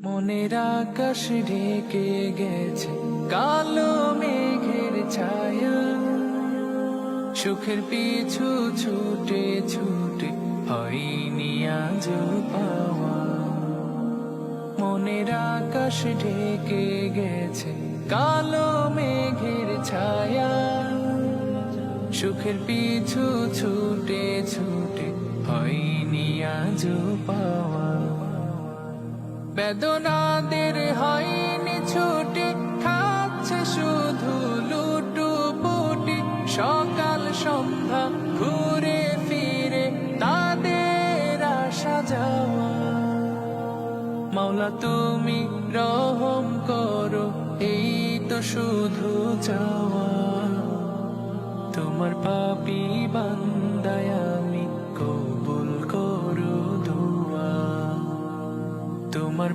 মনের আকাশ ঢেকে গেছে কালো মেঘের ছায়া, সুখের পিছু ছুটে ছুটে হয়নি আজ পাওয়া। মনের আকাশ ঢেকে গেছে কালো মেঘের ছায়া, সুখের পিছু ছুটে ছুটে হয়নি আজ পাওয়া। বেদনাদের হয়নি ছুটি, খাচ্ছে শুধু লুটুপুটি, সকাল সন্ধ্যা ঘুরে ফিরে তাদের আসা যাওয়া। মাওলা তুমি রহম করো, এই তো শুধু চাওয়া। তোমার পাপী বান্দায় আমি, কবুল করো দুআ। তোমার